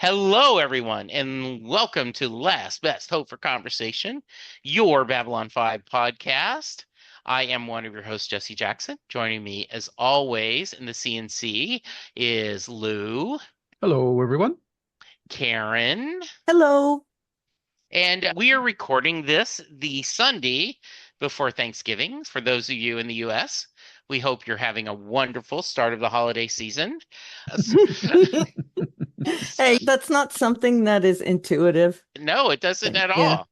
Hello, everyone, and welcome to Last Best Hope for Conversation, your Babylon 5 podcast. I am one of your hosts, Jesse Jackson. Joining me, as always, in the CNC is Lou, Hello, everyone. Karen, Hello. and we are recording this the Sunday before Thanksgiving. For those of you in the U.S., we hope you're having a wonderful start of the holiday season. Hey, that's not something that is intuitive. No, it doesn't at Yeah. all.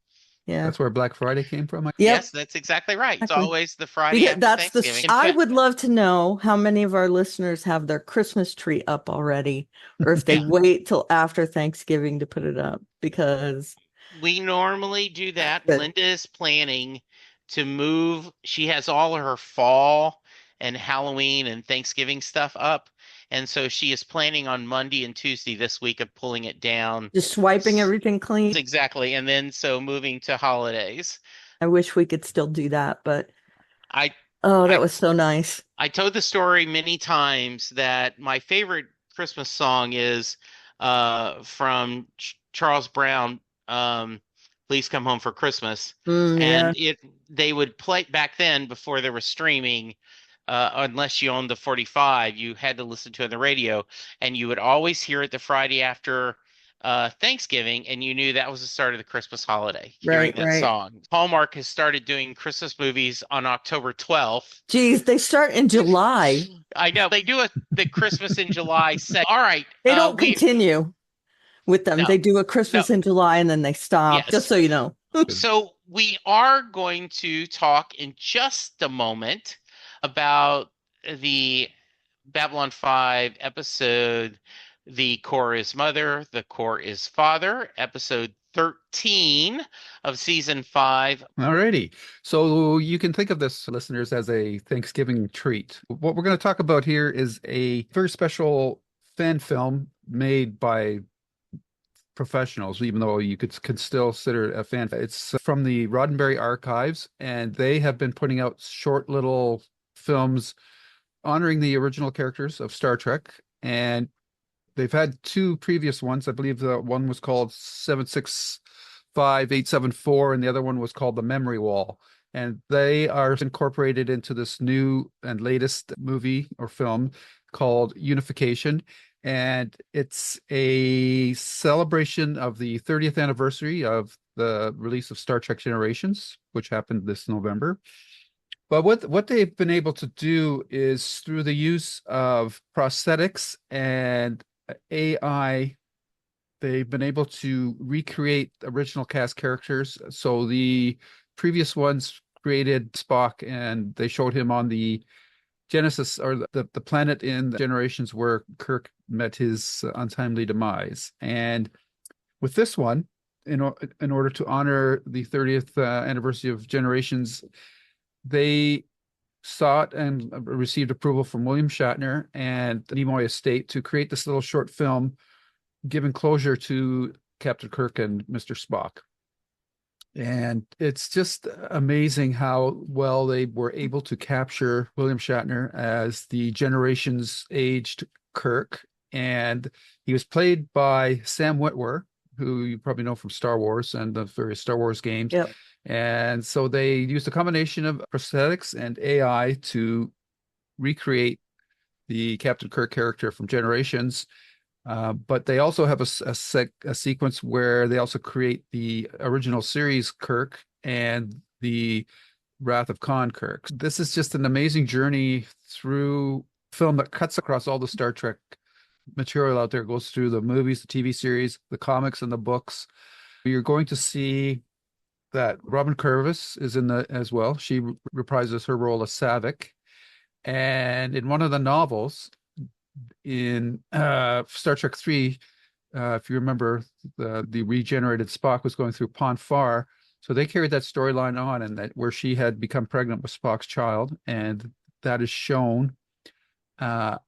Yeah. That's where Black Friday came from. Yep. Yes, that's exactly right. It's Exactly. always the Friday after Thanksgiving. I would love to know how many of our listeners have their Christmas tree up already, or if they Yeah. wait till after Thanksgiving to put it up, because We normally do that. Good. Linda is planning to move. She has all of her fall and Halloween and Thanksgiving stuff up. And so she is planning on Monday and Tuesday this week of pulling it down. just swiping everything clean. Exactly. And then so moving to holidays. I wish we could still do that, but I that was so nice. I told the story many times that my favorite Christmas song is from Charles Brown, Please Come Home for Christmas. Yeah. And they would play back then before there was streaming, unless you owned the 45, you had to listen to it on the radio, and you would always hear it the Friday after Thanksgiving, and you knew that was the start of the Christmas holiday, hearing that song. Hallmark has started doing Christmas movies on October 12th. Geez, they start in July. I know. They do the Christmas in July set. All right. They don't continue with them. No. They do a Christmas in July and then they stop, Yes. just so you know. So we are going to talk in just a moment about the Babylon 5 episode, The Core is Mother, The Core is Father, episode 13 of season 5. Alrighty. So you can think of this, listeners, as a Thanksgiving treat. What we're going to talk about here is a very special fan film made by professionals, even though you could still consider it a fan. It's from the Roddenberry archives, and they have been putting out short little films honoring the original characters of Star Trek, and they've had two previous ones. I believe the one was called 765874 and the other one was called The Memory Wall, and they are incorporated into this new and latest movie or film called Unification, and it's a celebration of the 30th anniversary of the release of Star Trek Generations, which happened this November. But what they've been able to do is, through the use of prosthetics and AI, they've been able to recreate original cast characters. So the previous ones created Spock, and they showed him on the Genesis, or the planet in Generations where Kirk met his untimely demise. And with this one, in order to honor the 30th anniversary of Generations, they sought and received approval from William Shatner and the Nimoy estate to create this little short film giving closure to Captain Kirk and Mr. Spock. And it's just amazing how well they were able to capture William Shatner as the Generations aged Kirk. And he was played by Sam Witwer, who you probably know from Star Wars and the various Star Wars games. Yep. And so they used a combination of prosthetics and AI to recreate the Captain Kirk character from Generations. But they also have a sequence where they also create the original series Kirk and the Wrath of Khan Kirk. This is just an amazing journey through film that cuts across all the Star Trek material out there. It goes through the movies, the TV series, the comics, and the books. You're going to see that Robin Curvis is in the as well. She reprises her role as Savick. And in one of the novels, in Star Trek 3, if you remember, the regenerated Spock was going through Pon farr. So they carried that storyline on, and that where she had become pregnant with Spock's child, and that is shown in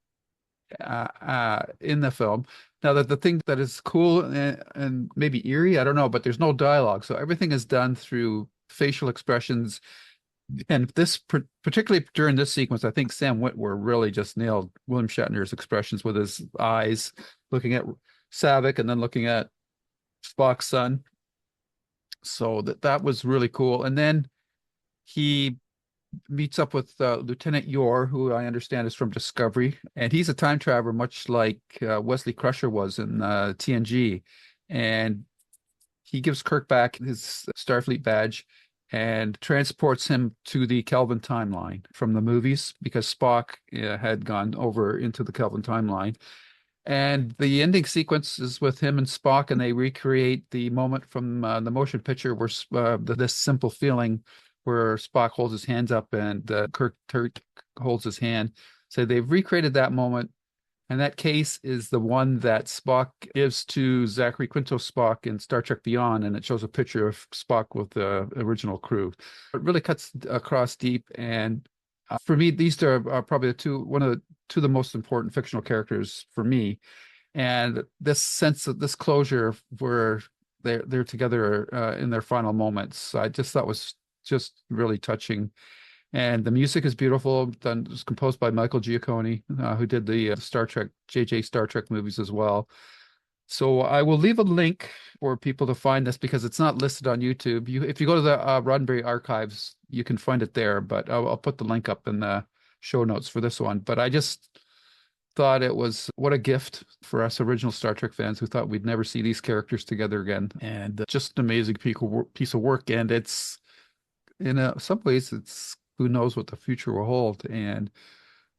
the film. Now that the thing that is cool and maybe eerie, I don't know, but there's no dialogue. So everything is done through facial expressions. And this particularly during this sequence, I think Sam Witwer really just nailed William Shatner's expressions with his eyes looking at Savick and then looking at Spock's son. So that was really cool. And then he meets up with Lieutenant Yor, who I understand is from Discovery, and he's a time traveler, much like Wesley Crusher was in TNG. And he gives Kirk back his Starfleet badge and transports him to the Kelvin timeline from the movies because Spock had gone over into the Kelvin timeline. And the ending sequence is with him and Spock, and they recreate the moment from the motion picture where this simple feeling where Spock holds his hands up and Kirk holds his hand. So they've recreated that moment, and that case is the one that Spock gives to Zachary Quinto Spock in Star Trek Beyond, and it shows a picture of Spock with the original crew. It really cuts across deep, and for me, these are probably one of the two of the most important fictional characters for me. And this sense of this closure where they're together in their final moments, I just thought was just really touching. And the music is beautiful. Done, it was composed by Michael Giacone, who did the Star Trek, JJ Star Trek movies as well. So I will leave a link for people to find this because it's not listed on YouTube. If you go to the Roddenberry archives, you can find it there. But I'll put the link up in the show notes for this one. But I just thought it was what a gift for us original Star Trek fans who thought we'd never see these characters together again. And just an amazing piece of work. And it's in some ways, it's who knows what the future will hold. And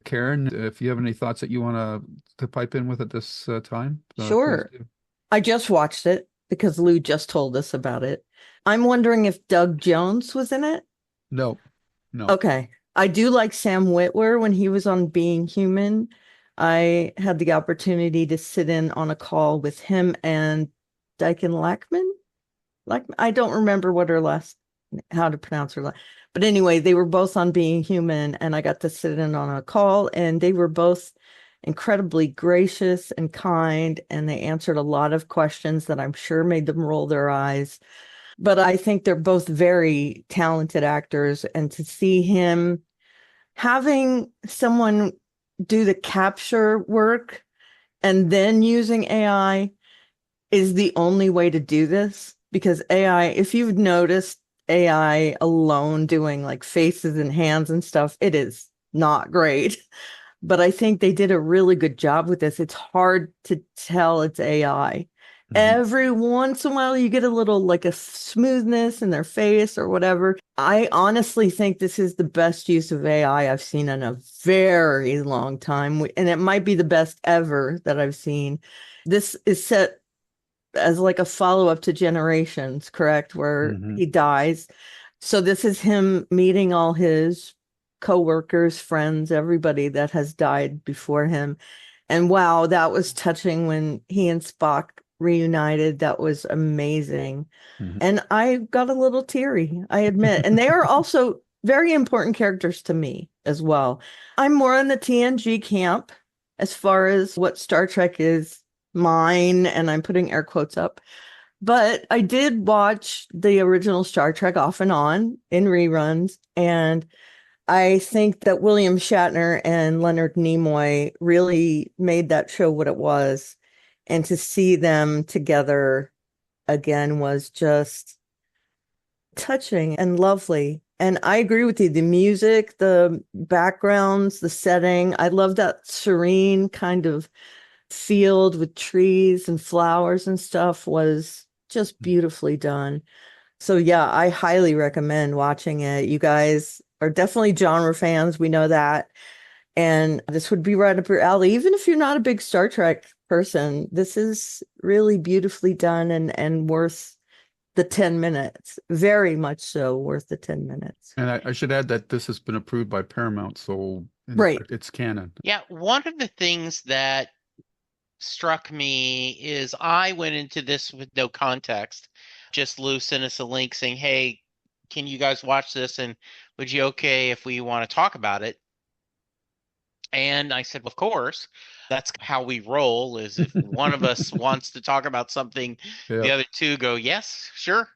Karen, if you have any thoughts that you want to pipe in with at this time, please Sure. do. I just watched it because Lou just told us about it. I'm wondering if Doug Jones was in it. No, no. Okay. I do like Sam Witwer when he was on Being Human. I had the opportunity to sit in on a call with him and Dyken Lackman. Like I don't remember what her last how to pronounce her last. But anyway, they were both on Being Human and I got to sit in on a call and they were both incredibly gracious and kind and they answered a lot of questions that I'm sure made them roll their eyes. But I think they're both very talented actors and to see him having someone do the capture work and then using AI is the only way to do this because AI, if you've noticed AI alone doing like faces and hands and stuff, it is not great. But I think they did a really good job with this. It's hard to tell it's AI. Mhm. Every once in a while, you get a little like a smoothness in their face or whatever. I honestly think this is the best use of AI I've seen in a very long time. And it might be the best ever that I've seen. This is set as like a follow-up to Generations, correct? Where Mhm. he dies. So this is him meeting all his co-workers, friends, everybody that has died before him. And wow, that was touching when he and Spock reunited. That was amazing. Mhm. And I got a little teary, I admit. And they are also very important characters to me as well. I'm more in the TNG camp as far as what Star Trek is mine, and I'm putting air quotes up. But I did watch the original Star Trek off and on in reruns, and I think that William Shatner and Leonard Nimoy really made that show what it was. And to see them together again was just touching and lovely. And I agree with you. The music, the backgrounds, the setting, I love that serene kind of field with trees and flowers and stuff was just beautifully done. So yeah, I highly recommend watching it. You guys are definitely genre fans. We know that. And this would be right up your alley. Even if you're not a big Star Trek person, this is really beautifully done and worth the 10 minutes. Very much so worth the 10 minutes. And I should add that this has been approved by Paramount, so in Right. effect, it's canon. Yeah, one of the things that struck me is I went into this with no context. Just Lou sent us a link saying, "Hey, can you guys watch this? And would you okay if we want to talk about it?" And I said, well, of course, that's how we roll, is if one of us wants to talk about something, the Yeah. other two go, yes, sure.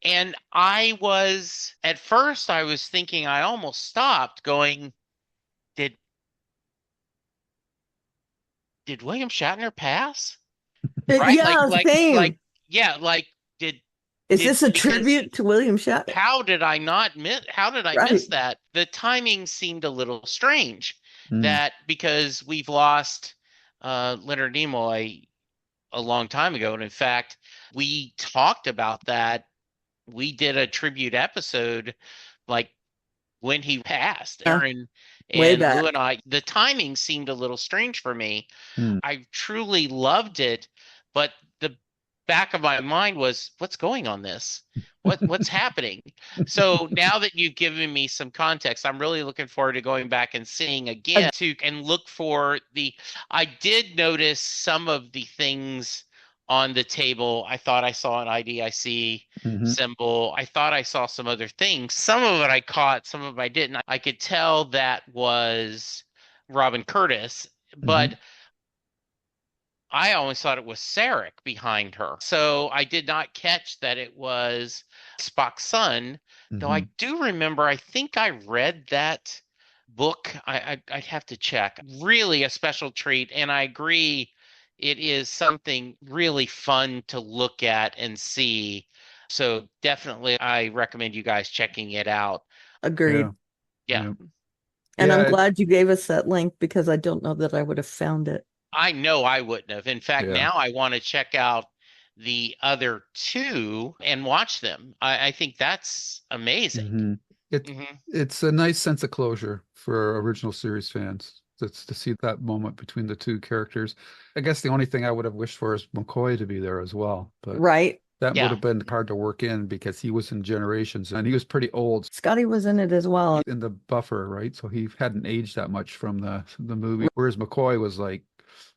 And at first I was thinking, I almost stopped going, did did William Shatner pass? Right? Yeah, same. Yeah, like did Is did this a because tribute to William Shatner? how did I Right. miss that? The timing seemed a little strange Mm. that because we've lost Leonard Nimoy a long time ago. And in fact, we talked about that. We did a tribute episode like when he passed. Yeah, Aaron way and Lou and back. I, the timing seemed a little strange for me. Mm. I truly loved it, but the back of my mind was, what's going on this? What's happening? So now that you've given me some context, I'm really looking forward to going back and seeing again to and look for the I did notice some of the things on the table. I thought I saw an IDIC Mhm. symbol. I thought I saw some other things. Some of it I caught, some of it I didn't. I could tell that was Robin Curtis, Mhm. but I always thought it was Sarek behind her. So I did not catch that it was Spock's son, though I Mhm. do remember, I think I read that book. I'd have to check. Really a special treat. And I agree, it is something really fun to look at and see. So definitely, I recommend you guys checking it out. Yeah. Agreed. Yeah. Yeah. And I'm Yeah. glad you gave us that link because I don't know that I would have found it. I know I wouldn't have. In fact, Yeah. now I want to check out the other two and watch them. I think that's amazing. Hmm. It Hmm. it's a nice sense of closure for original series fans. That's to see that moment between the two characters. I guess the only thing I would have wished for is McCoy to be there as well, but Right. that would Yeah. have been hard to work in because he was in Generations and he was pretty old Scotty was in it as well. in the buffer, right? So he hadn't aged that much from the movie, whereas McCoy was like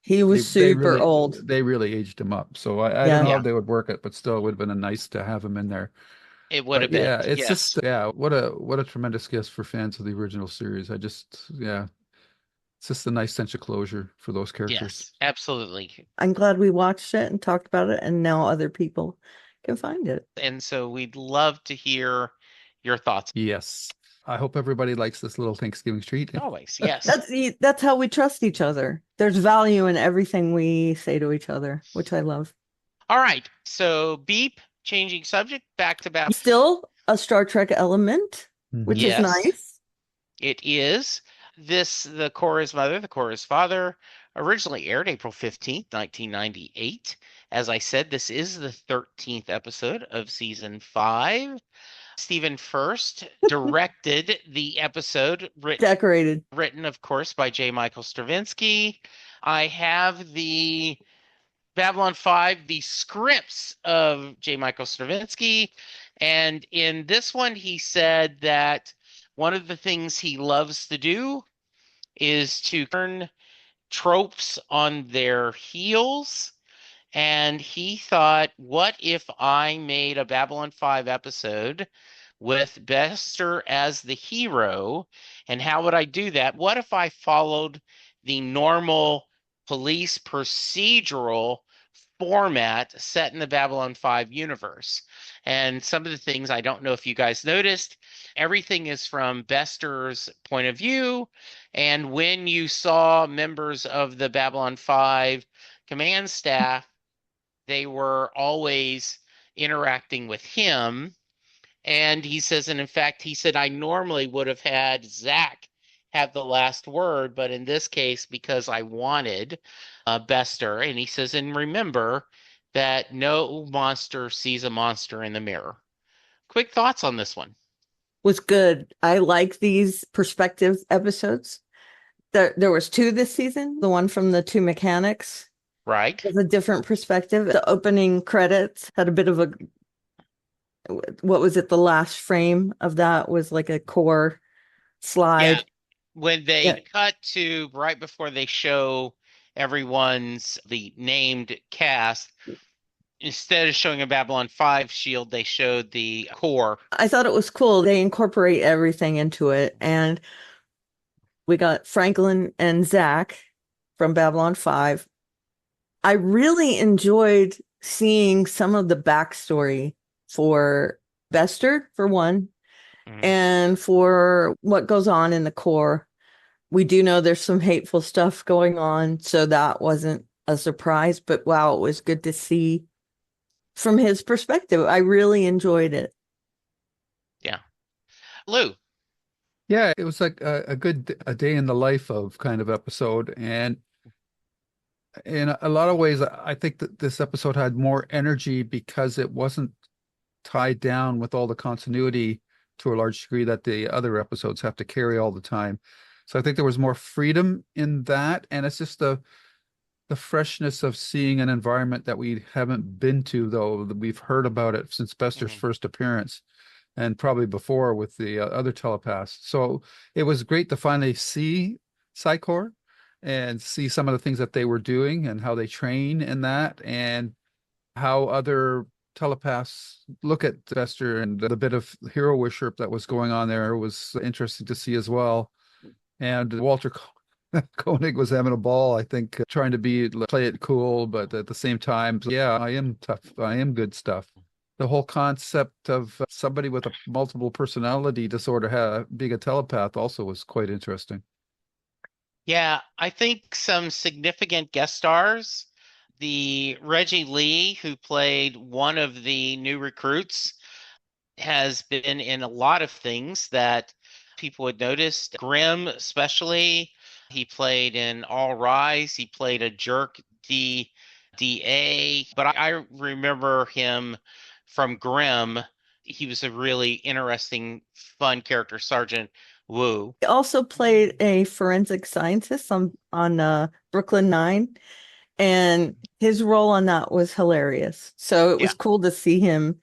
He was super old. they really aged him up. So I don't Yeah. know how Yeah. they would work it, but still it would have been a nice to have him in there. It would But have been. yeah, it's Yes. just what a tremendous gift for fans of the original series. I just yeah, it's just a nice sense of closure for those characters. Yes. Absolutely. I'm glad we watched it and talked about it, and now other people can find it. And so we'd love to hear your thoughts. Yes. I hope everybody likes this little Thanksgiving treat. Always. Yes. That's how we trust each other. There's value in everything we say to each other, which I love. All right. So beep, changing subject, back to back. Still a Star Trek element, which is Yes, nice. it is. The Korra's Mother, the Korra's Father, originally aired April 15th, 1998. As I said, this is the 13th episode of season 5. Stephen First directed the episode, Decorated. written, of course, by J. Michael Straczynski. I have the Babylon 5, the scripts of J. Michael Straczynski. And in this one, he said that one of the things he loves to do is to turn tropes on their heels. And he thought, what if I made a Babylon 5 episode with Bester as the hero? And how would I do that? What if I followed the normal police procedural format set in the Babylon 5 universe? And some of the things I don't know if you guys noticed, everything is from Bester's point of view. And when you saw members of the Babylon 5 command staff, they were always interacting with him. And he says, and in fact, he said, I normally would have had Zach have the last word, but in this case, because I wanted Bester, and he says, and remember that no monster sees a monster in the mirror. Quick thoughts on this one, Was good. I like these perspective episodes. There was two this season. The one from the two mechanics right? was a different perspective. The opening credits had a bit of a what was it? The last frame of that was like a core Yeah, slide. when Yeah, they cut to right before they show everyone's the named cast, instead of showing a Babylon 5 shield, they showed the core. I thought it was cool. They incorporate everything into it. And We got Franklin and Zach from Babylon 5. I really enjoyed seeing some of the backstory for Bester, for one, Mhm. and for what goes on in the core. We do know there's some hateful stuff going on, so that wasn't a surprise, but wow, it was good to see from his perspective. I really enjoyed it. Yeah. Lou. Yeah, it was like a good a day in the life of kind of episode. And in a lot of ways, I think that this episode had more energy because it wasn't tied down with all the continuity to a large degree that the other episodes have to carry all the time. So I think there was more freedom in that. And it's just the freshness of seeing an environment that we haven't been to, though we've heard about it since Bester's Mhm. first appearance and probably before with the other telepaths. So it was great to finally see Psi and see some of the things that they were doing and how they train in that and how other telepaths look at Bester, and the bit of hero worship that was going on there was interesting to see as well. And Walter Koenig was having a ball, I think, trying to play it cool, but at the same time, yeah, I am tough. I am good stuff. The whole concept of somebody with a multiple personality disorder being a telepath also was quite interesting. Yeah, I think some significant guest stars. The Reggie Lee, who played one of the new recruits, has been in a lot of things that people would notice. Grimm, especially, he played in All Rise. He played a jerk DA, but I remember him from Grimm. He was a really interesting, fun character, Sergeant Wu. He also played a forensic scientist on Brooklyn Nine, and his role on that was hilarious. So it Yeah, was cool to see him.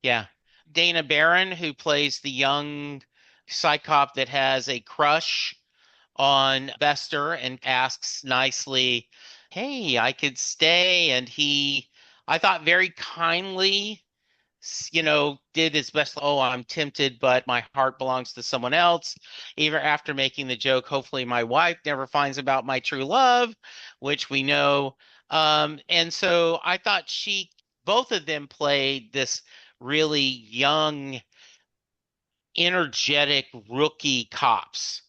yeah. Dana Barron, who plays the young Psi Cop that has a crush on Bester and asks nicely, "Hey, I could stay." And I thought, very kindly, did his best. Oh, I'm tempted, but my heart belongs to someone else. Even after making the joke, hopefully my wife never finds about my true love, which we know. And so I thought both of them played this really young, energetic rookie cops.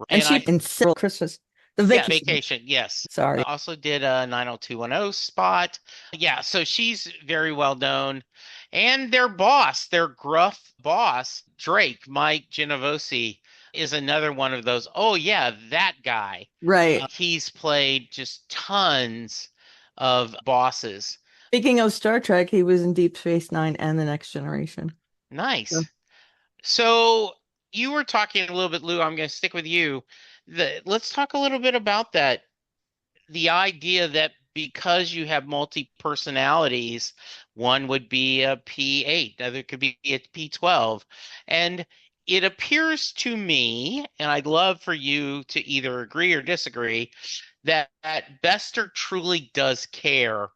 And And she I in several Christmas, the Yeah, vacation. Vacation, yes. Sorry. Also did a 90210 spot. Yeah, so she's very well known. And their boss, their gruff boss, Drake, Mike Genovese, is another one of those. Oh, yeah, that guy. Right. He's played just tons of bosses. Speaking of Star Trek, he was in Deep Space Nine and The Next Generation. So- Nice. So you were talking a little bit, Lou. I'm going to stick with you. Let's talk a little bit about that. The idea that because you have multi personalities, one would be a P8, other could be a P12. And it appears to me, and I'd love for you to either agree or disagree, that Bester truly does care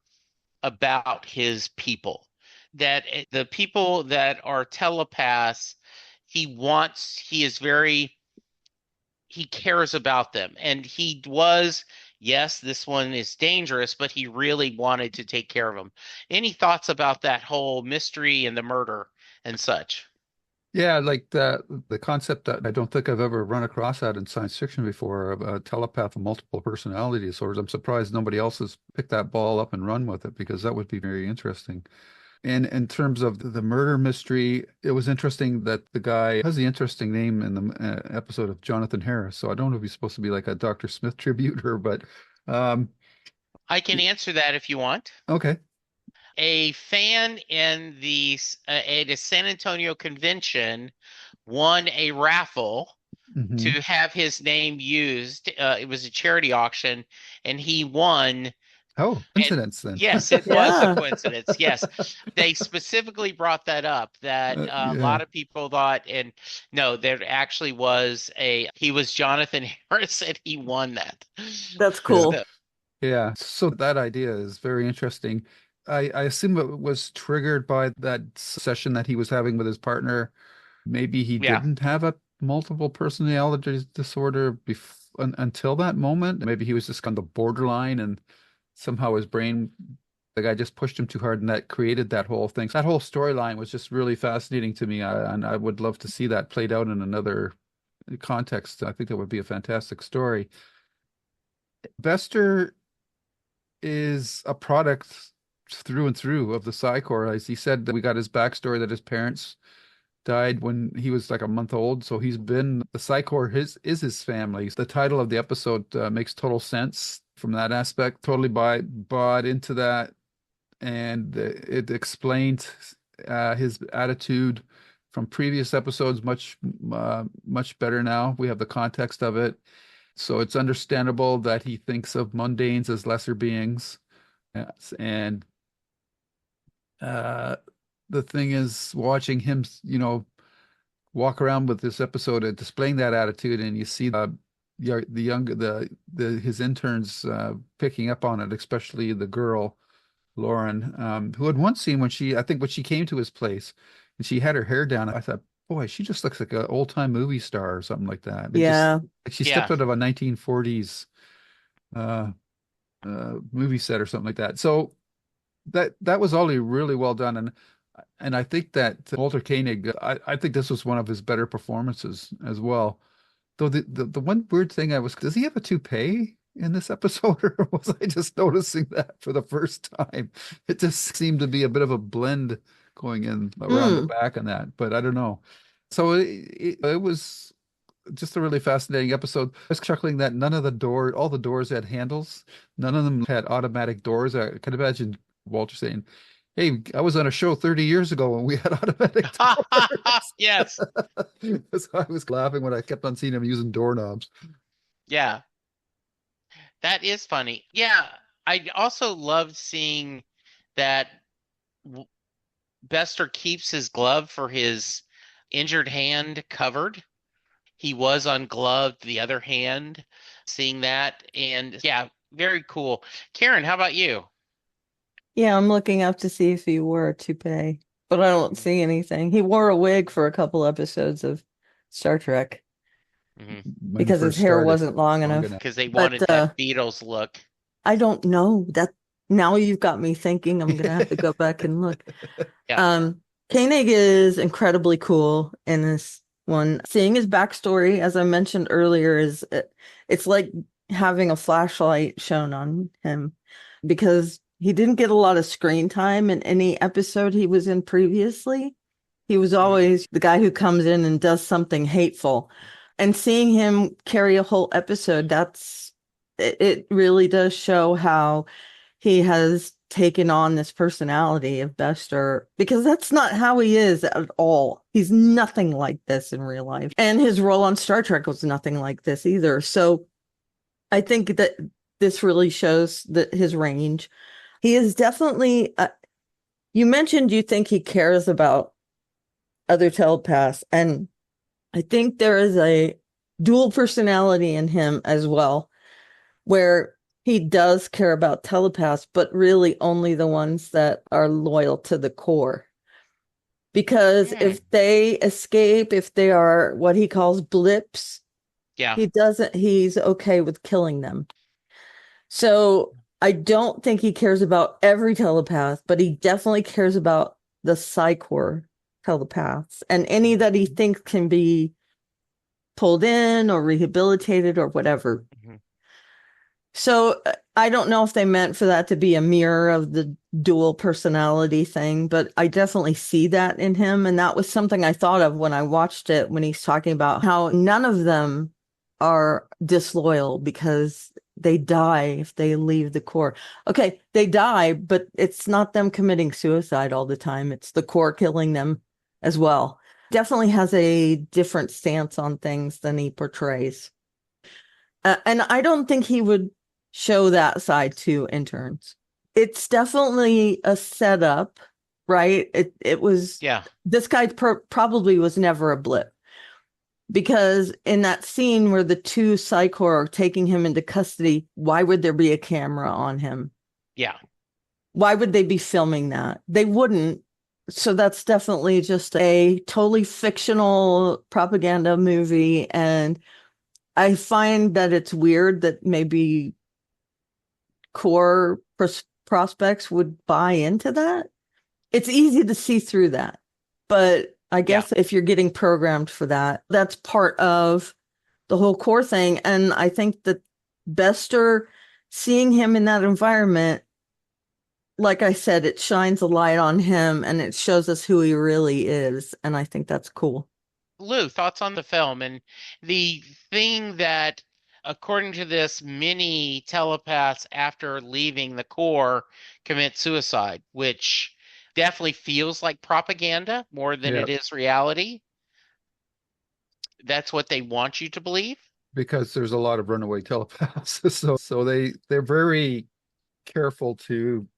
about his people. That the people that are telepaths, he is very he cares about them. And yes, this one is dangerous, but he really wanted to take care of them. Any thoughts about that whole mystery and the murder and such? Yeah, like the concept that I don't think I've ever run across that in science fiction before, of a telepath with multiple personality disorders. I'm surprised nobody else has picked that ball up and run with it because that would be very interesting. And in terms of the murder mystery, it was interesting that the guy has the interesting name in the episode of Jonathan Harris. So I don't know if he's supposed to be like a Dr. Smith tribute or, but um, I can answer that if you want. okay. A fan at a San Antonio convention won a raffle to Hmm. have his name used. It was a charity auction, and he won. Oh, And coincidence then. yes, it was a Yeah, coincidence. Yes, they specifically brought that up, that a Yeah. lot of people thought, and no, there actually he was Jonathan Harris, and he won that. that's Yeah. cool. So, Yeah. So that idea is very interesting. I assume it was triggered by that session that he was having with his partner. Maybe he yeah. didn't have a multiple personality disorder until that moment. Maybe he was just on the borderline and somehow his brain, the guy just pushed him too hard and that created that whole thing. That whole storyline was just really fascinating to me. And I would love to see that played out in another context. I think that would be a fantastic story. Bester is a product through and through of the Psi Corps. As he said, that we got his backstory that his parents died when he was like a month old. So he's been the Psi Corps. Is his family. The title of the episode makes total sense from that aspect. Totally bought into that, and it explained his attitude from previous episodes much better now. We have the context of it. So it's understandable that he thinks of mundanes as lesser beings. Yes. And the thing is, watching him, walk around with this episode and displaying that attitude, and you see his interns picking up on it, especially the girl, Lauren, who had once seen when she came to his place and she had her hair down. I thought, boy, she just looks like an old-time movie star or something like that. Yeah. Like she Yeah. stepped out of a 1940s movie set or something like that. So that was all really well done, and I think that Walter Koenig, I think this was one of his better performances as well. Though the one weird thing does he have a toupee in this episode, or was I just noticing that for the first time? It just seemed to be a bit of a blend going in around the back and that, but I don't know. So it was just a really fascinating episode. I was chuckling that all the doors had handles. None of them had automatic doors. I can imagine Walter saying, "Hey, I was on a show 30 years ago when we had automatic doors." Yes. So I was laughing when I kept on seeing him using doorknobs. Yeah. That is funny. Yeah. I also loved seeing that Bester keeps his glove for his injured hand covered. He was ungloved the other hand, seeing that. And yeah, very cool. Karen, how about you? Yeah, I'm looking up to see if he wore a toupee, but I don't see anything. He wore a wig for a couple episodes of Star Trek Mhm. When he because his first hair started, wasn't long long enough. enough. Because they But wanted that Beatles look. I don't know that now you've got me thinking. I'm gonna have to go back and look. Yeah. Koenig is incredibly cool in this one. Seeing his backstory, as I mentioned earlier, it's like having a flashlight shown on him because he didn't get a lot of screen time in any episode he was in previously. He was always the guy who comes in and does something hateful. And seeing him carry a whole episode, it really does show how he has taken on this personality of Bester because that's not how he is at all. He's nothing like this in real life. And his role on Star Trek was nothing like this either. So I think that this really shows that his range. He is definitely, you mentioned you think he cares about other telepaths. And I think there is a dual personality in him as well, where he does care about telepaths, but really only the ones that are loyal to the core. Because if they escape, if they are what he calls blips, Yeah. he's okay with killing them. So I don't think he cares about every telepath, but he definitely cares about the Psi Corps telepaths and any that he thinks can be pulled in or rehabilitated or whatever. Mhm. So I don't know if they meant for that to be a mirror of the dual personality thing, but I definitely see that in him. And that was something I thought of when I watched it, when he's talking about how none of them are disloyal because they die if they leave the core. Okay, they die, but it's not them committing suicide all the time. It's the core killing them as well. Definitely has a different stance on things than he portrays. And I don't think he would show that side to interns. It's definitely a setup, right? It was, Yeah. this guy probably was never a blip. Because in that scene where the two Psi Corps are taking him into custody, why would there be a camera on him? Yeah. Why would they be filming that? They wouldn't, So that's definitely just a totally fictional propaganda movie. And I find that it's weird that maybe core prospects would buy into that. It's easy to see through that. But I Yeah. guess if you're getting programmed for that, that's part of the whole core thing. And I think that Bester, seeing him in that environment, like I said, it shines a light on him and it shows us who he really is. And I think that's cool. Lou, thoughts on the film and the thing that, according to this, many telepaths after leaving the core commit suicide, which definitely feels like propaganda more than Yeah, it is reality. That's what they want you to believe. because there's a lot of runaway telepaths. So they're very careful to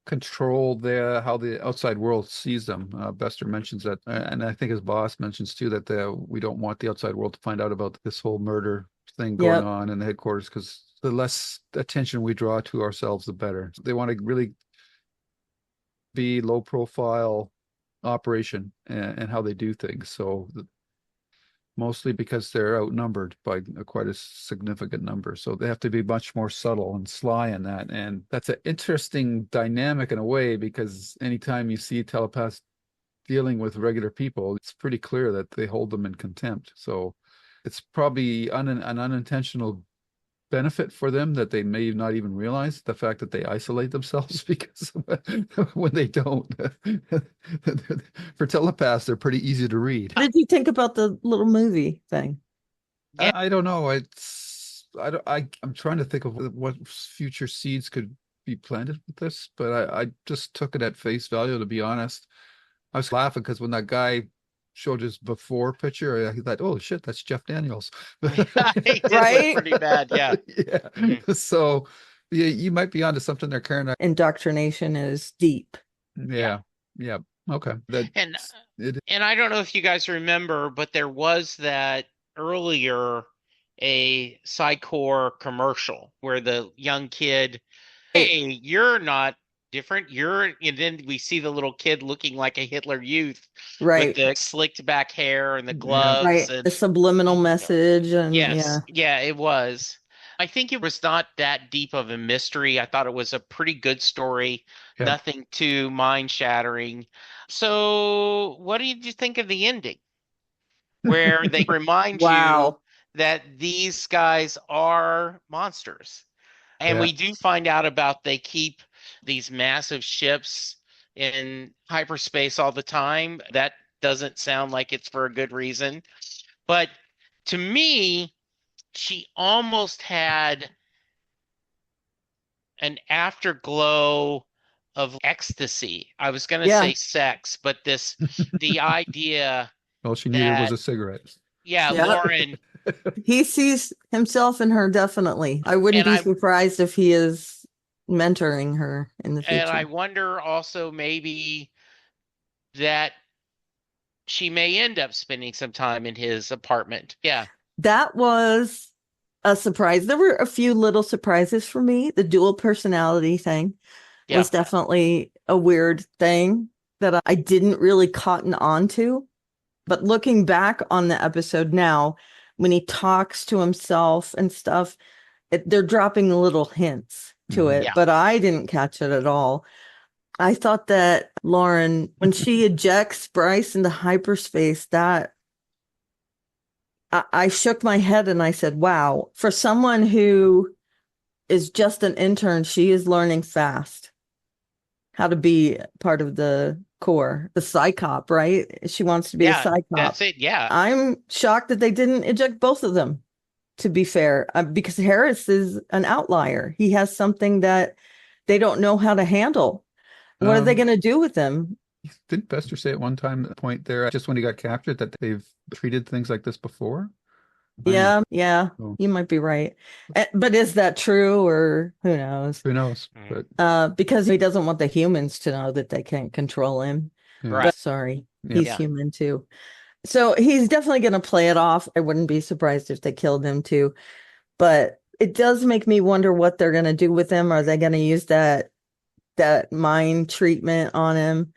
control how the outside world sees them. Bester mentions that, and I think his boss mentions too that we don't want the outside world to find out about this whole murder thing going Yep. on in the headquarters because the less attention we draw to ourselves, the better. They want to really be low profile operation and how they do things. So mostly because they're outnumbered by quite a significant number. So they have to be much more subtle and sly in that. And that's an interesting dynamic in a way, because anytime you see telepaths dealing with regular people, it's pretty clear that they hold them in contempt. So it's probably an unintentional benefit for them that they may not even realize, the fact that they isolate themselves because when they don't for telepaths they're pretty easy to read. What did you think about the little movie thing? Yeah. I don't know. I'm trying to think of what future seeds could be planted with this, but I just took it at face value, to be honest. I was laughing because when that guy showed his before picture, I thought, oh shit, that's Jeff Daniels. He did look Right? pretty bad. Yeah. Yeah. Mhm. So yeah, you might be onto something there, Karen. Indoctrination is deep. Yeah. Yeah. Yeah. Okay. And It. and I don't know if you guys remember, but there was that earlier a Psycor commercial where the young kid, hey, you're not different. And then we see the little kid looking like a Hitler Youth with Right. the slicked back hair and the Yeah. gloves Right. and The subliminal message and yes, yeah. yeah, it was. I think it was not that deep of a mystery. I thought it was a pretty good story, Yeah. nothing too mind-shattering. So, what did you think of the ending, where they remind you Wow. that these guys are monsters? And Yeah. we do find out about they keep these massive ships in hyperspace all the time. That doesn't sound like it's for a good reason. But to me, she almost had an afterglow of ecstasy. I was going to Yeah. say sex, but the idea All she needed was that, a cigarette. yeah, Yeah. Lauren, He sees himself in her definitely. I wouldn't and be I surprised if he is mentoring her in the and future. I wonder also maybe that she may end up spending some time in his apartment. Yeah, That was a surprise. There were a few little surprises for me. The dual personality thing yeah, was definitely a weird thing that I didn't really cotton on to. But looking back on the episode now, when he talks to himself and stuff, they're dropping little hints to Mhm. it, yeah, but I didn't catch it at all. I thought that Lauren, when she ejects Bryce into hyperspace, that I shook my head and I said, wow, for someone who is just an intern, she is learning fast how to be part of the core, the Psi Cop, right? She wants to be a yeah. Psi That's Cop. it. Yeah, I'm shocked that they didn't eject both of them, to be fair, because Harris is an outlier. He has something that they don't know how to handle. What are they Um, going to do with him? didn't Bester say at one time, point there, just when he got captured, that they've treated things like this before? Yeah, yeah, Oh, you might be right. But is that true or who knows? who knows? mm, But Because he doesn't want the humans to know that they can't control him. yeah, right. But sorry, yeah, he's Yeah, human too. So he's definitely going to play it off. I wouldn't be surprised if they killed him too. But it does make me wonder what they're going to do with him. Are they going to use that mind treatment on him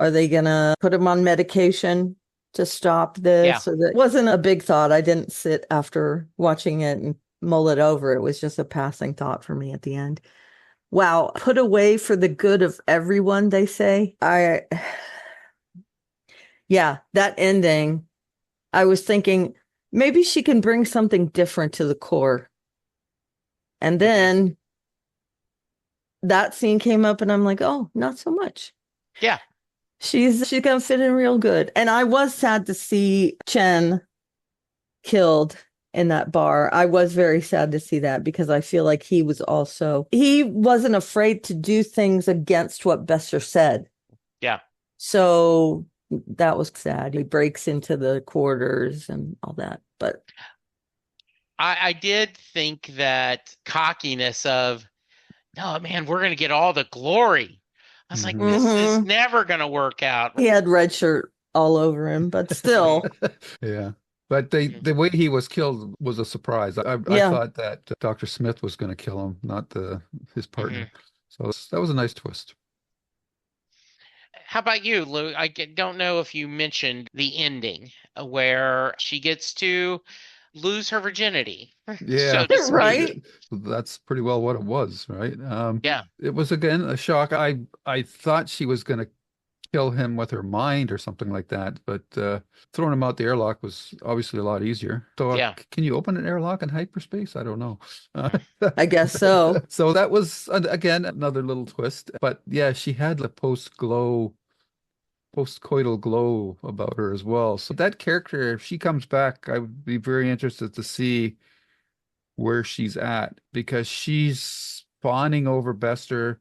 Are they going to put him on medication to stop Yeah. this? Or that wasn't a big thought. I didn't sit after watching it and mull it over. It was just a passing thought for me at the end. Wow. Put away for the good of everyone, they say. Yeah, that ending, I was thinking maybe she can bring something different to the core. And then that scene came up and I'm like, oh, not so much. Yeah. She's gonna fit in real good. And I was sad to see Chen killed in that bar. I was very sad to see that because I feel like he wasn't afraid to do things against what Besser said. Yeah. So that was sad. He breaks into the quarters and all that. But I did think that cockiness of, no, man, we're going to get all the glory. I was like, this is never going to work out. He had red shirt all over him, but still. Yeah. But the way he was killed was a surprise. I thought that Dr. Smith was going to kill him, not his partner. So that was a nice twist. How about you, Lou? Don't know if you mentioned the ending where she gets to lose her virginity. Yeah, So right. That's pretty well what it was, right? Yeah. It was again a shock. I thought she was going to kill him with her mind or something like that, but throwing him out the airlock was obviously a lot easier. So Yeah. can you open an airlock in hyperspace? I don't know. I guess so. So that was again another little twist. But yeah, she had the post-coital glow about her as well. So that character, if she comes back, I would be very interested to see where she's at because she's fawning over Bester.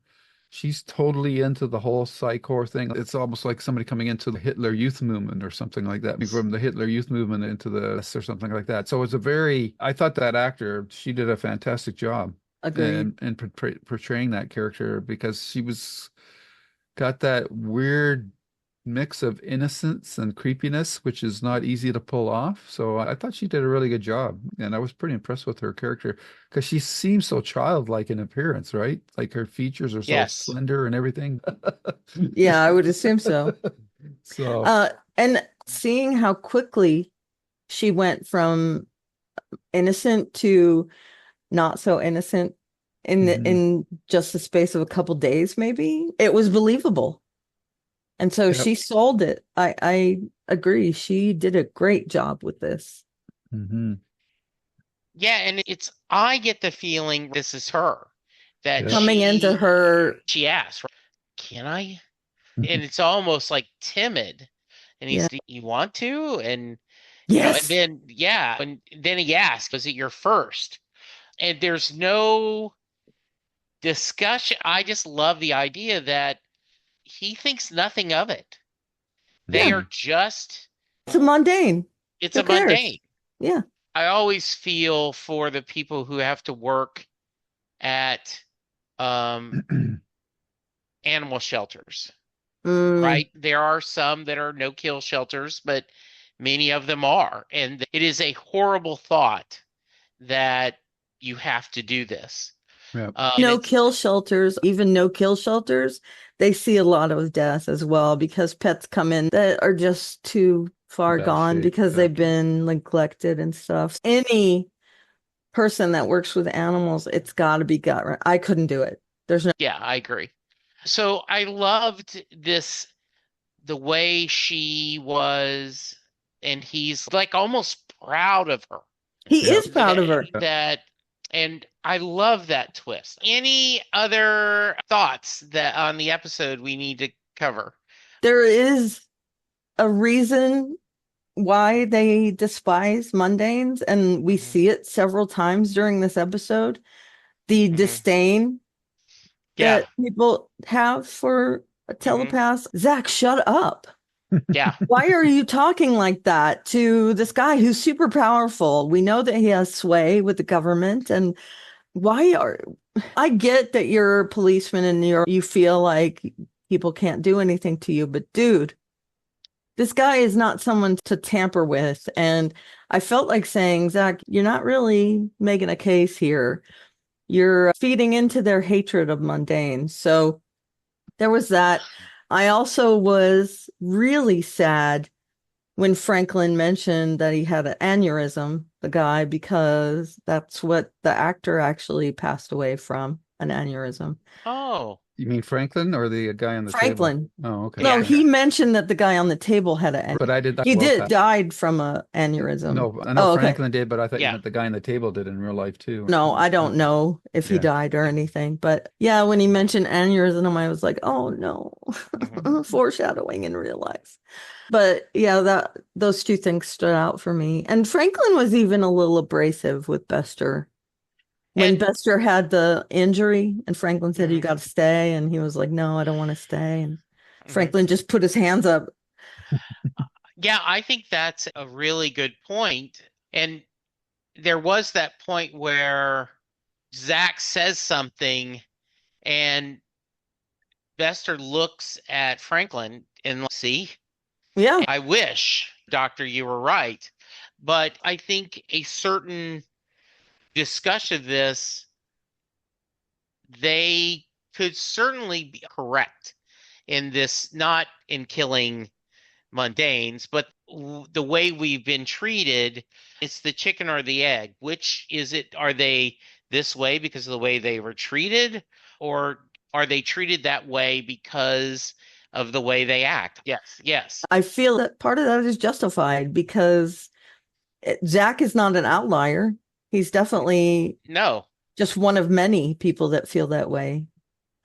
She's totally into the whole Psi Corps thing. It's almost like somebody coming into the Hitler Youth Movement or something like that, from the Hitler Youth Movement into the or something like that. So it's I thought that actor, she did a fantastic job in portraying that character because she got that weird mix of innocence and creepiness, which is not easy to pull off. So I thought she did a really good job, and I was pretty impressed with her character because she seems so childlike in appearance, right? Like her features are so slender and everything. Yeah, I would assume so. So, and seeing how quickly she went from innocent to not so innocent in just the space of a couple days, maybe it was believable. And so she sold it. I agree. She did a great job with this. Yeah, and I get the feeling this is her. That coming into her. She asked, can I? And it's almost like timid. And he's, do you want to? And, yes. And then he asks, was it your first? And there's no discussion. I just love the idea that he thinks nothing of it. They are just. It's a mundane. It's a mundane. Yeah. I always feel for the people who have to work at animal shelters, right? There are some that are no-kill shelters, but many of them are. And it is a horrible thought that you have to do this. No-kill shelters, even no-kill shelters, they see a lot of death as well because pets come in that are just too far gone because they've been neglected and stuff. Any person that works with animals, it's got to be gut right. I couldn't do it. Yeah, I agree. So I loved the way she was, and he's like almost proud of her. He is proud of her. And I love that twist. Any other thoughts that on the episode we need to cover? There is a reason why they despise mundanes, and we see it several times during this episode. The disdain that people have for telepaths. Zach, shut up. Yeah. Why are you talking like that to this guy who's super powerful? We know that he has sway with the government. And I get that you're a policeman and you feel like people can't do anything to you, but dude, this guy is not someone to tamper with. And I felt like saying, Zach, you're not really making a case here. You're feeding into their hatred of mundane. So there was that. I also was really sad when Franklin mentioned that he had an aneurysm, the guy, because that's what the actor actually passed away from, an aneurysm. Oh, You mean Franklin or the guy on the table? Franklin. Oh, okay. the No, Yeah. he actor. mentioned that the guy on the table had an. But I did that He well did past. died from a aneurysm. No, I know Oh, okay. Franklin did, but I thought you Yeah. meant the guy on the table did in real life too. No, I don't know if he Yeah. died or anything, but yeah, when he mentioned aneurysm, I was like, oh no, Mhm. foreshadowing in real life. But yeah, that those two things stood out for me. And Franklin was even a little abrasive with Bester. When And Bester had the injury and Franklin said, you mhm, got to stay. And he was like, no, I don't want to stay. And mhm. Franklin just put his hands up. Yeah, I think that's a really good point. And there was that point where Zach says something and Bester looks at Franklin and see, Yeah. I wish, Doctor, you were right. But I think a certain discussion of this, they could certainly be correct in this, not in killing mundanes, but the way we've been treated, it's the chicken or the egg. Which is it? Are they this way because of the way they were treated, or are they treated that way because of the way they act? Yes, yes. I feel that part of that is justified because Zach is not an outlier. He's definitely No. just one of many people that feel that way.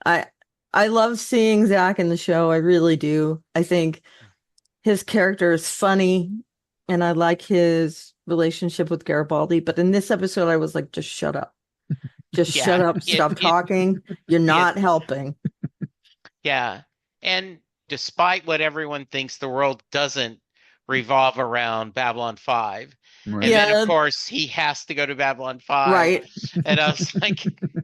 I I love seeing Zach in the show. I really do. I think his character is funny and I like his relationship with Garibaldi. But in this episode, I was like, just shut up. Just shut Yeah. up. It Stop it talking. You're it not helping. yeah. And despite what everyone thinks, the world doesn't revolve around Babylon 5. And Right. then, of Yeah, course, he has to go to Babylon 5. right. And I was like,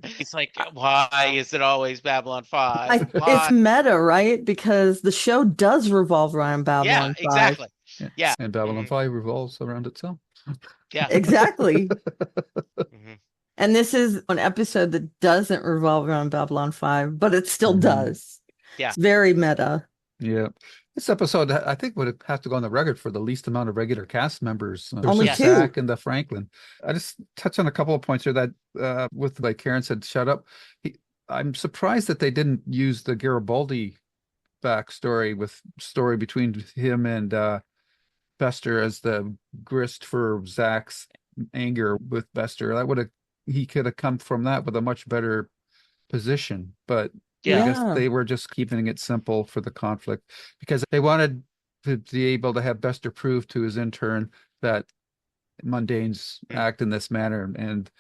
he's like, why is it always Babylon 5? It's Why? meta, right? Because the show does revolve around Yeah, Babylon 5. exactly. Yeah. Yeah. And Babylon Hmm. 5 revolves around itself. Yeah. Exactly. Hmm. And this is an episode that doesn't revolve around Babylon 5, but it still Mhm. does. Yeah. It's very meta. Yeah. This episode, I think, would have to go on the record for the least amount of regular cast members. There's Only just Yes. two. Zach and the Franklin. I just touch on a couple of points here that, with like Karen said, shut up. I'm surprised that they didn't use the Garibaldi backstory with story between him and Bester as the grist for Zach's anger with Bester. That would have he could have come from that with a much better position, but I Yeah. guess Yeah. they were just keeping it simple for the conflict because they wanted to be able to have Bester prove to his intern that mundanes Mm. act in this manner, and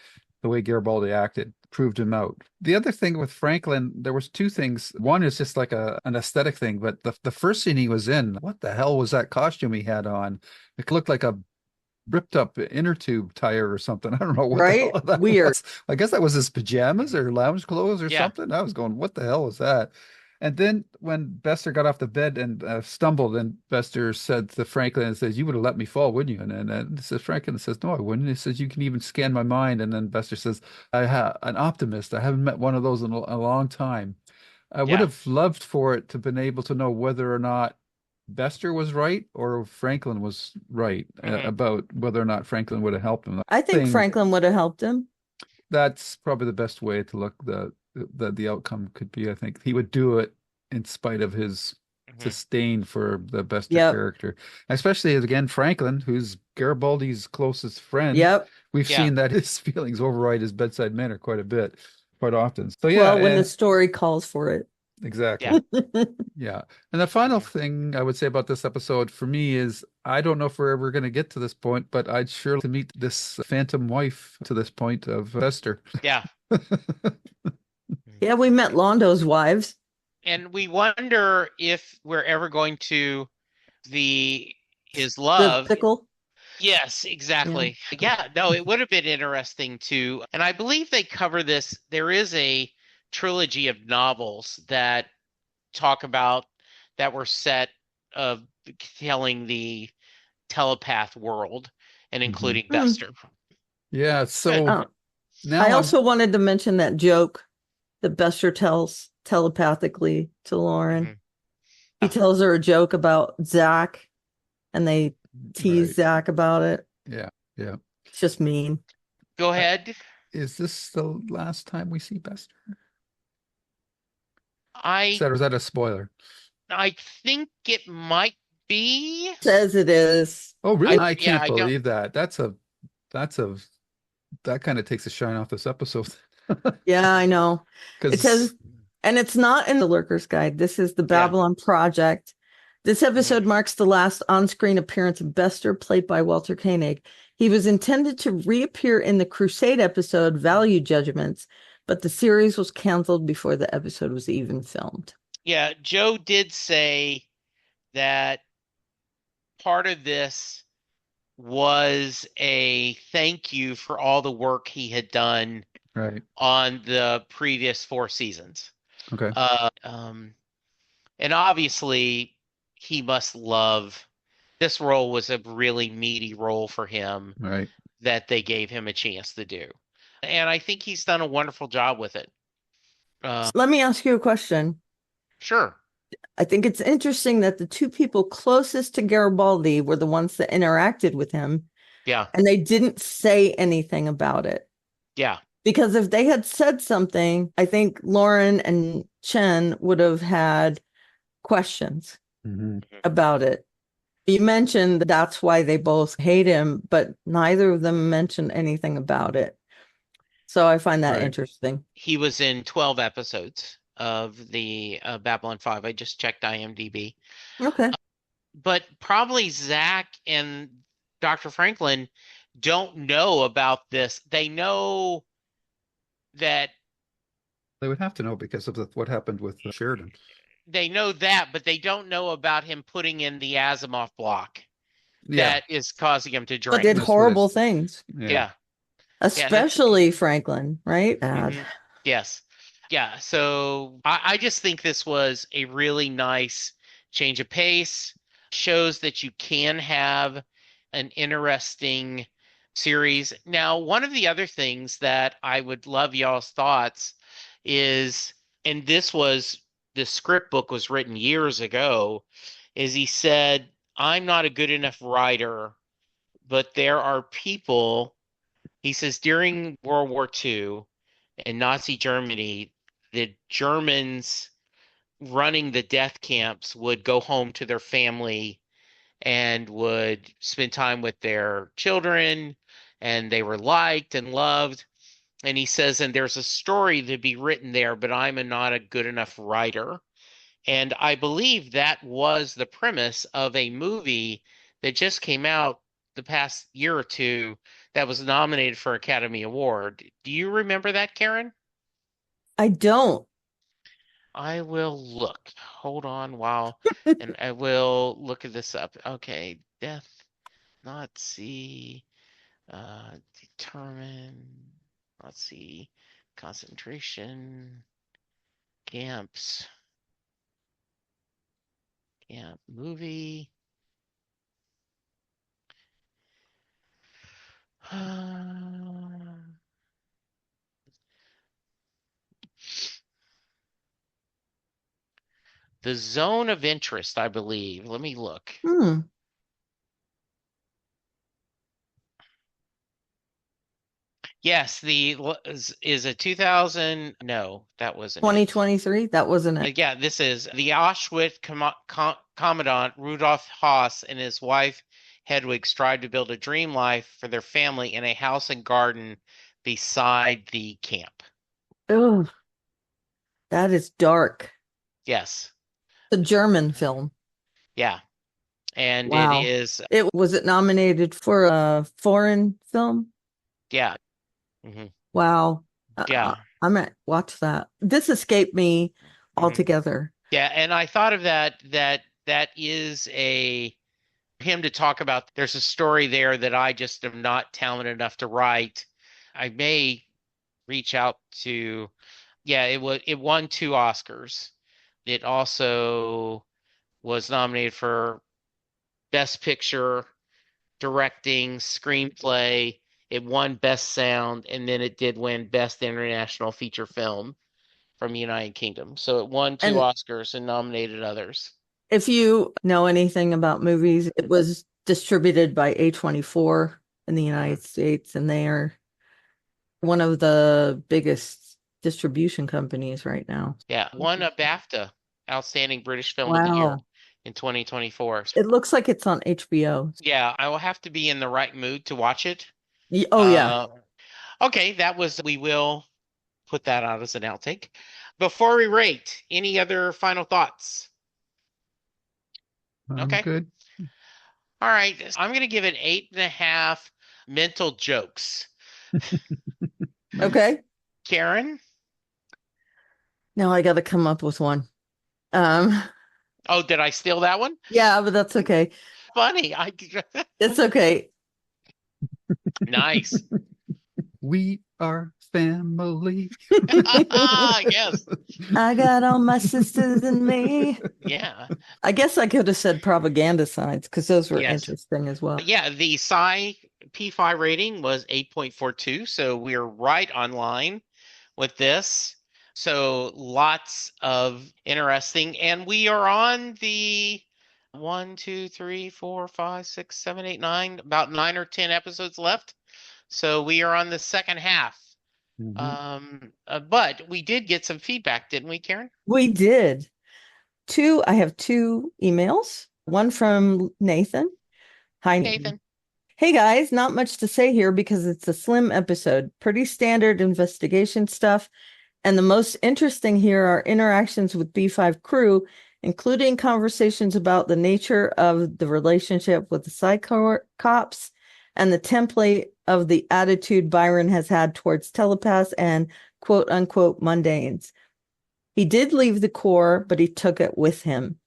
the way Garibaldi acted proved him out. The other thing with Franklin, there was two things. One is just like an aesthetic thing, but the first scene he was in, what the hell was that costume he had on? It looked like a ripped up inner tube tire or something. I don't know what the Right? hell that Weird. was. I guess that was his pajamas or lounge clothes or Yeah. something. I was going, what the hell was that? And then when Bester got off the bed and stumbled, and Bester said to Franklin, and says, "You would have let me fall, wouldn't you?" And says Franklin says, "No, I wouldn't." He says, "You can even scan my mind." And then Bester says, "I have an optimist. I haven't met one of those in a long time." I would Yeah. have loved for it to been able to know whether or not Bester was right or Franklin was right Hmm. about whether or not Franklin would have helped him. I think Thing Franklin would have helped him. that's probably the best way to look the outcome could be. I think he would do it in spite of his Hmm. disdain for the Bester Yep. character, especially again Franklin, who's Garibaldi's closest friend. Yep. We've Yeah. seen that his feelings override his bedside manner quite a bit, quite often. So yeah, Well, when the story calls for it. exactly. Yeah. Yeah. And the final Mhm. thing I would say about this episode for me is I don't know if we're ever going to get to this point, but I'd sure like to meet this phantom wife to this point of Esther. Yeah. Yeah, we met Londo's wives. And we wonder if we're ever going to his The love. pickle. Yes, exactly. Yeah, no, it would have been interesting to, and I believe they cover this. There is a trilogy of novels that talk about that were set of telling the telepath world and including Bester. Yeah. Good. So Oh, now I I'm also wanted to mention that joke that Bester tells telepathically to Lauren. Mhm. He tells her a joke about Zach, and they tease Right. Zach about it. Yeah. Yeah. It's just mean. Go Uh, ahead. is this the last time we see Bester? I Is that a spoiler? I think it might be. Says it is. Oh, really? I Yeah, can't I don't. believe that. That's a that kind of takes a shine off this episode. Yeah, I know. It says, Because and it's not in the Lurker's Guide. This is the Yeah. Babylon Project. This Mhm. episode marks the last on-screen appearance of Bester, played by Walter Koenig. He was intended to reappear in the Crusade episode Value Judgments, but the series was canceled before the episode was even filmed. Yeah, Joe did say that part of this was a thank you for all the work he had done right. on the previous 4 seasons. Okay. And obviously, he must love this role was a really meaty role for him Right. that they gave him a chance to do. And I think he's done a wonderful job with it. Let me ask you a question. Sure. I think it's interesting that the two people closest to Garibaldi were the ones that interacted with him, Yeah. and they didn't say anything about it. Yeah. Because if they had said something, I think Lauren and Chen would have had questions Hmm. about it. You mentioned that's why they both hate him, but neither of them mentioned anything about it. So I find that Right. interesting. He was in 12 episodes of the Babylon 5. I just checked IMDb. Okay. But probably Zach and Dr. Franklin don't know about this. They know that They would have to know because of what happened with Sheridan. but they don't know about him putting in the Asimov block Yeah. that is causing him to But did drink. That's what horrible it's. things, Yeah. Yeah. Yeah, that's especially Franklin, right? Bad. yes. Yeah, so I just think this was a really nice change of pace. Shows that you can have an interesting series. Now, one of the other things that I would love y'all's thoughts is, and this script book was written years ago, is he said, I'm not a good enough writer, but there are people, he says, during World War II in Nazi Germany, the Germans running the death camps would go home to their family and would spend time with their children, and they were liked and loved. And he says, and there's a story to be written there, but not a good enough writer. And I believe that was the premise of a movie that just came out the past year or two that was nominated for Academy Award. Do you remember that, Karen? I don't. I will look. Hold on and I will look at this up. Okay, death, Nazi, determine, let's see, concentration camps, camp movie. The zone of interest, I believe. Let me look. Hmm. Yes, is a 2000. No, that wasn't it. 2023? That wasn't it. Yeah, this is the Auschwitz commandant Rudolf Haas and his wife Hedwig strive to build a dream life for their family in a house and garden beside the camp. Oh, that is dark. Yes. The German film. Yeah. And it Wow. is, It nominated for a foreign film? yeah. Hmm. Wow. Yeah. I might watch that. This escaped me Hmm. altogether. Yeah, and I thought of that is a him to talk about. There's a story there that I just am not talented enough to write. I may reach out to, yeah, it won 2 Oscars. It also was nominated for Best Picture, Directing, Screenplay. It won Best Sound, and then it did win Best International Feature Film from the United Kingdom. So it won two And Oscars and nominated others. If you know anything about movies, it was distributed by A24 in the Mhm. United States, and they are one of the biggest distribution companies right now. Yeah, won a BAFTA, Outstanding British Film of the Year Wow. in 2024. It looks like it's on HBO. Yeah, I will have to be in the right mood to watch it. Oh, yeah. Uh, okay, we will put that out as an outtake. Before we rate, any other final thoughts? I'm Okay. good. All right. I'm going to give it 8.5 mental jokes. Okay. Karen? Now I got to come up with one. Um, Oh, did I steal that one? yeah, but that's okay. Funny. It's okay. Nice. We are family. Yes. I got all my sisters and me. Yeah. I guess I could have said propaganda signs because those were Yes. interesting as well. Yeah, the Psi P5 rating was 8.42, so we're right on line with this. So lots of interesting, and we are on the 1, 2, 3, 4, 5, 6, 7, 8, 9, about 9 or 10 episodes left. So we are on the second half. Mhm. But we did get some feedback, didn't we, Karen? We did. I have two emails. One from Nathan. Hi, Nathan. Nathan. Hey guys, not much to say here because it's a slim episode. Pretty standard investigation stuff. And the most interesting here are interactions with B5 crew, including conversations about the nature of the relationship with the Psi Cops and the template of the attitude Byron has had towards telepaths and quote unquote mundanes. He did leave the Corps, but he took it with him,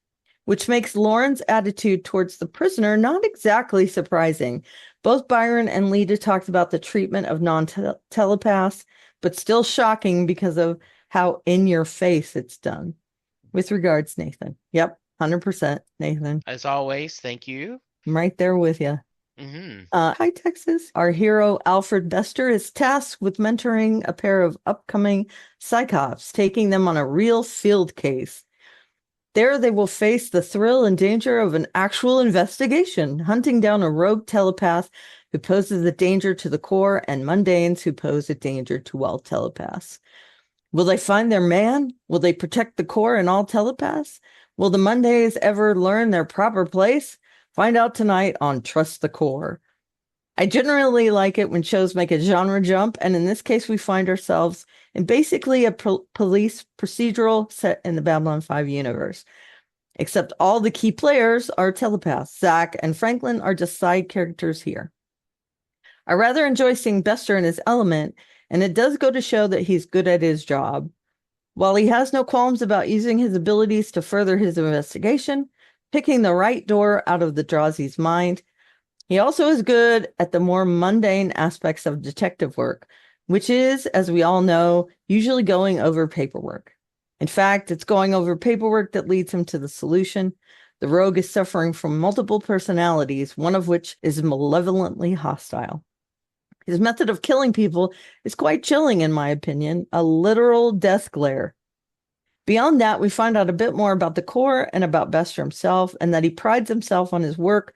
which makes Lauren's attitude towards the prisoner not exactly surprising. Both Byron and Lita talked about the treatment of non-telepaths, but still shocking because of how in your face it's done. With regards, Nathan. Yep, 100% Nathan. As always, thank you. I'm right there with you. Hmm. Hi, Texas. Our hero, Alfred Bester, is tasked with mentoring a pair of upcoming Psi Cops, taking them on a real field case. There they will face the thrill and danger of an actual investigation, hunting down a rogue telepath who poses a danger to the Corps and mundanes who pose a danger to all telepaths. Will they find their man? Will they protect the Corps and all telepaths? Will the mundanes ever learn their proper place? Find out tonight on Trust the Corps. I generally like it when shows make a genre jump, and in this case, we find ourselves in basically a police procedural set in the Babylon 5 universe. Except all the key players are telepaths. Zach and Franklin are just side characters here. I rather enjoy seeing Bester in his element, and it does go to show that he's good at his job. While he has no qualms about using his abilities to further his investigation, picking the right door out of the Drazi's mind, he also is good at the more mundane aspects of detective work, which is, as we all know, usually going over paperwork. In fact, it's going over paperwork that leads him to the solution. The rogue is suffering from multiple personalities, one of which is malevolently hostile. His method of killing people is quite chilling, in my opinion, a literal death glare. Beyond that, we find out a bit more about the Corps and about Bester himself, and that he prides himself on his work.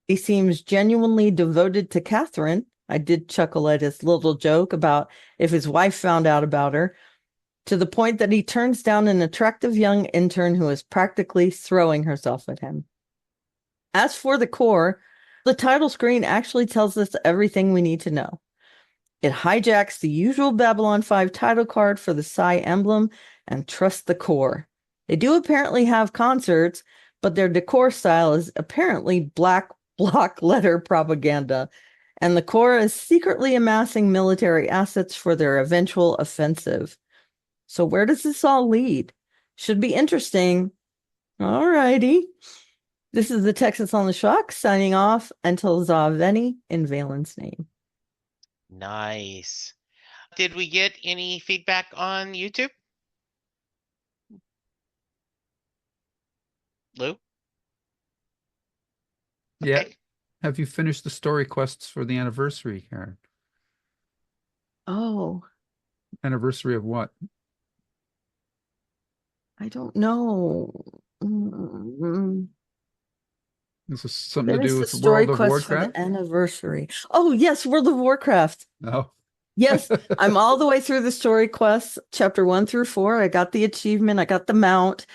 He seems genuinely devoted to Catherine. I did chuckle at his little joke about if his wife found out about her, to the point that he turns down an attractive young intern who is practically throwing herself at him. As for the Corps, the title screen actually tells us everything we need to know. It hijacks the usual Babylon 5 title card for the Psi emblem and Trust the Corps. They do apparently have concerts, but their decor style is apparently black block letter propaganda, and the Corps is secretly amassing military assets for their eventual offensive. So where does this all lead? Should be interesting. All righty. This is the Texas on the Shock signing off until Zaveni in Valen's name. Nice. Did we get any feedback on YouTube? Lou? Yeah. Okay. Have you finished the story quests for the anniversary, Karen? Oh, Anniversary of what? I don't know. This is something to Finish do the with story World of quest for the Warcraft? anniversary. Oh, yes, World of Warcraft. No. Yes, I'm all the way through the story quests, chapter 1 through 4. I got the achievement, I got the mount.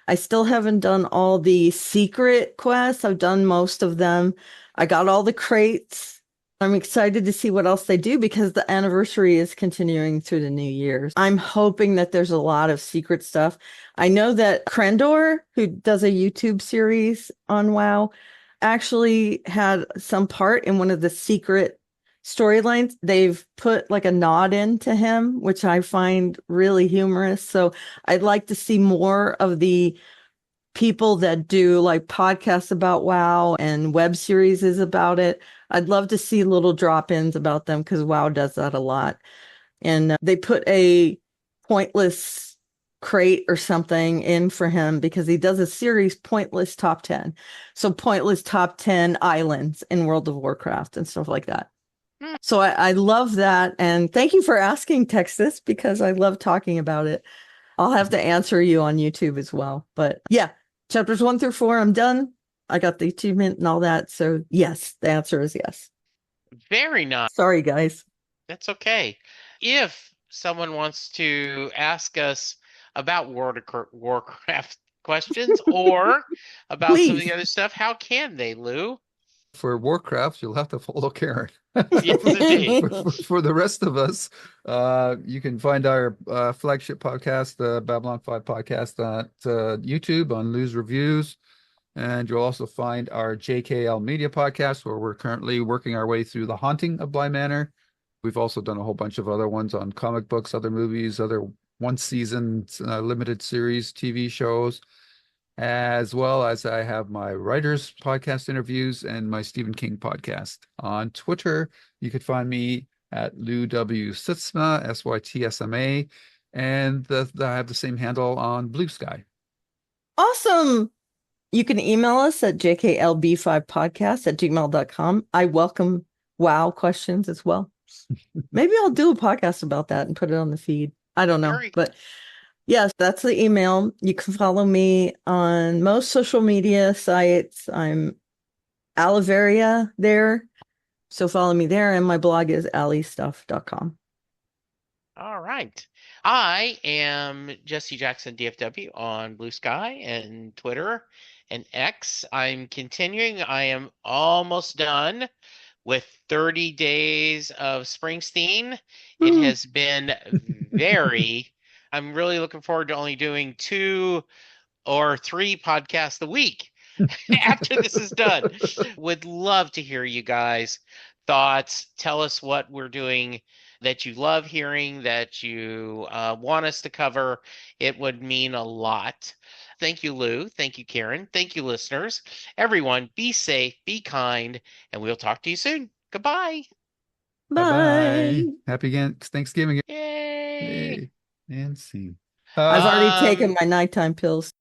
I still haven't done all the secret quests. I've done most of them. I got all the crates. I'm excited to see what else they do because the anniversary is continuing through the new year. I'm hoping that there's a lot of secret stuff. I know that Krendor, who does a YouTube series on WoW, actually had some part in one of the secret storylines. They've put like a nod into him, which I find really humorous. So I'd like to see more of the people that do like podcasts about WoW and web series is about it. I'd love to see little drop-ins about them because WoW does that a lot. And they put a pointless crate or something in for him because he does a series pointless top 10. So pointless top 10 islands in World of Warcraft and stuff like that. Hmm. So I love that. And thank you for asking, Texas, because I love talking about it. I'll have to answer you on YouTube as well. But yeah, chapters 1 through 4, I'm done. I got the achievement and all that. So yes, the answer is yes. Very nice. Sorry, guys. That's okay. If someone wants to ask us about Warcraft questions or about some of the Please. other stuff, how can they, Lou? For Warcraft, you'll have to follow Karen. Yes, indeed. For the rest of us, you can find our flagship podcast, the Babylon 5 podcast, at YouTube on Lou's Reviews. And you'll also find our JKL Media podcast, where we're currently working our way through The Haunting of Bly Manor. We've also done a whole bunch of other ones on comic books, other movies, other one season limited series TV shows, as well as I have my writers podcast interviews and my Stephen King podcast. On Twitter, you could find me at Lou W. Sytsma, SYTSMA, and I have the same handle on Blue Sky. Awesome. You can email us at jklb5podcast@gmail.com. I welcome WoW questions as well. Maybe I'll do a podcast about that and put it on the feed. I don't know. Very But yes, that's the email. You can follow me on most social media sites. I'm Aliveria there. So follow me there. And my blog is alistuff.com. all right. I am Jesse Jackson DFW on Blue Sky and Twitter and X. I'm continuing. I am almost done with 30 days of Springsteen. It has been I'm really looking forward to only doing 2 or 3 podcasts a week after this is done. Would love to hear you guys' thoughts. Tell us what we're doing that you love hearing, that you want us to cover. It would mean a lot. Thank you, Lou. Thank you, Karen. Thank you, listeners. Everyone, be safe, be kind, and we'll talk to you soon. Goodbye. Bye-bye. Bye. Happy Thanksgiving. Yay. Yay. And scene. I've already Um, taken my nighttime pills.